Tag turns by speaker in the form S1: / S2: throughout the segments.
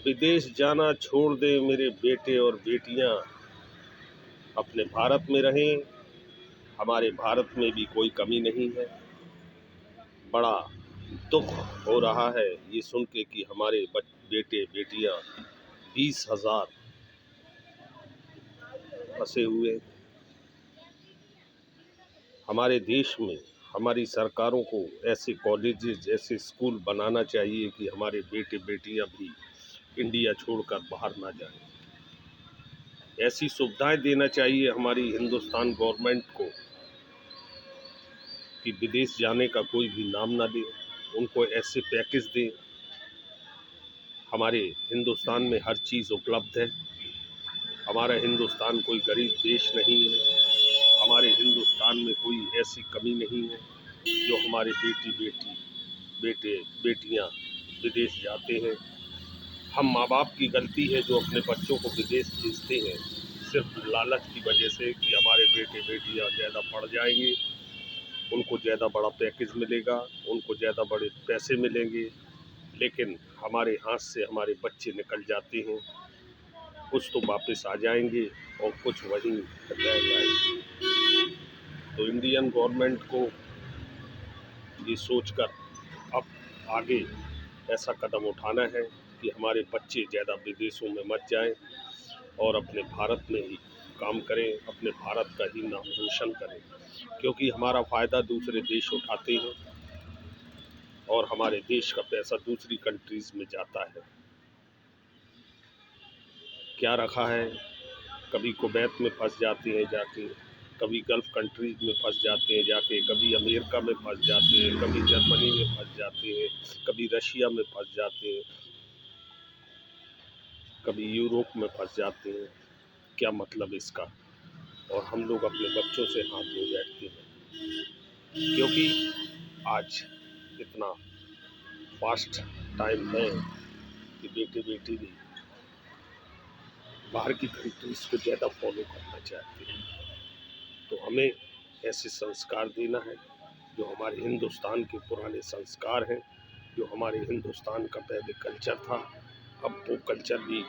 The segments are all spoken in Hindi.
S1: विदेश जाना छोड़ दें मेरे बेटे और बेटियां, अपने भारत में रहें। हमारे भारत में भी कोई कमी नहीं है। बड़ा दुख हो रहा है ये सुन के कि हमारे बेटे बेटियां 20,000 फंसे हुए। हमारे देश में हमारी सरकारों को ऐसे कॉलेजेस ऐसे स्कूल बनाना चाहिए कि हमारे बेटे बेटियां भी इंडिया छोड़कर बाहर ना जाएं। ऐसी सुविधाएं देना चाहिए हमारी हिंदुस्तान गवर्नमेंट को कि विदेश जाने का कोई भी नाम ना ले। उनको ऐसे पैकेज दें। हमारे हिंदुस्तान में हर चीज़ उपलब्ध है। हमारा हिंदुस्तान कोई गरीब देश नहीं है। हमारे हिंदुस्तान में कोई ऐसी कमी नहीं है जो हमारे बेटे बेटियां विदेश जाते हैं। हम माँ बाप की गलती है जो अपने बच्चों को विदेश भेजते हैं सिर्फ लालच की वजह से कि हमारे बेटे बेटियां ज़्यादा पढ़ जाएंगे, उनको ज़्यादा बड़ा पैकेज मिलेगा, उनको ज़्यादा बड़े पैसे मिलेंगे। लेकिन हमारे हाथ से हमारे बच्चे निकल जाते हैं। कुछ तो वापस आ जाएंगे और कुछ वहीं रह जाएंगे। तो इंडियन गवर्नमेंट को ये सोचकर अब आगे ऐसा कदम उठाना है कि हमारे बच्चे ज़्यादा विदेशों में मत जाएं और अपने भारत में ही काम करें, अपने भारत का ही नाम रोशन करें। क्योंकि हमारा फ़ायदा दूसरे देश उठाते हैं और हमारे देश का पैसा दूसरी कंट्रीज़ में जाता है। क्या रखा है, कभी कुवैत में फंस जाते हैं जाके, कभी गल्फ़ कंट्रीज़ में फंस जाते हैं जाके, कभी अमेरिका में फंस जाते हैं, कभी जर्मनी में फंस जाते हैं, कभी रशिया में फंस जाते हैं, कभी यूरोप में फंस जाते हैं। क्या मतलब इसका? और हम लोग अपने बच्चों से हाथ धो बैठते हैं। क्योंकि आज इतना फास्ट टाइम है कि बेटे बेटी भी बाहर की कंट्रीज़ को ज़्यादा फॉलो करना चाहते हैं। तो हमें ऐसे संस्कार देना है जो हमारे हिंदुस्तान के पुराने संस्कार हैं, जो हमारे हिंदुस्तान का पहले कल्चर था। अब वो कल्चर भी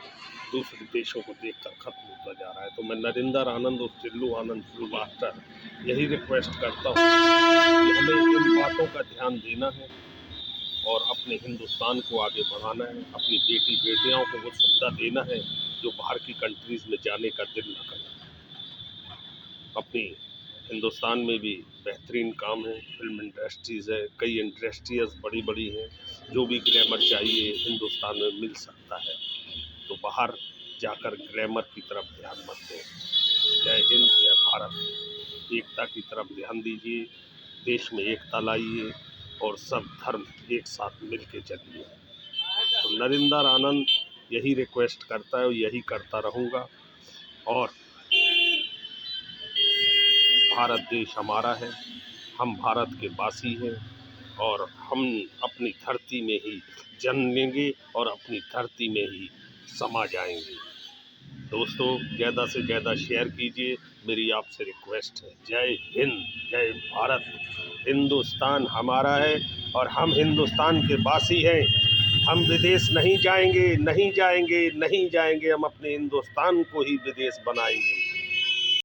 S1: दूसरे देशों को देखकर खत्म होता जा रहा है। तो मैं नरेंद्र आनंद और टिल्लू आनंद मास्टर यही रिक्वेस्ट करता हूँ कि हमें इन बातों का ध्यान देना है और अपने हिंदुस्तान को आगे बढ़ाना है। अपनी बेटी बेटियों को वो सुविधा देना है जो बाहर की कंट्रीज़ में जाने का दिल न करे। अपनी हिंदुस्तान में भी बेहतरीन काम है, फिल्म इंडस्ट्रीज़ है, कई इंडस्ट्रीज़ बड़ी बड़ी हैं। जो भी ग्लैमर चाहिए हिंदुस्तान में मिल सकता है। तो बाहर जाकर ग्लैमर की तरफ ध्यान मत दें। जय हिंद, जय भारत। एकता की तरफ ध्यान दीजिए, देश में एकता लाइए और सब धर्म एक साथ मिल के चलिए। तो नरेंद्र आनंद यही रिक्वेस्ट करता है और यही करता रहूँगा। और भारत देश हमारा है, हम भारत के वासी हैं और हम अपनी धरती में ही जन्म लेंगे और अपनी धरती में ही समा जाएंगे। दोस्तों, ज़्यादा से ज़्यादा शेयर कीजिए, मेरी आपसे रिक्वेस्ट है। जय हिंद, जय भारत। हिंदुस्तान हमारा है और हम हिंदुस्तान के वासी हैं। हम विदेश नहीं जाएंगे, नहीं जाएंगे, नहीं जाएंगे। हम अपने हिंदुस्तान को ही विदेश बनाएंगे।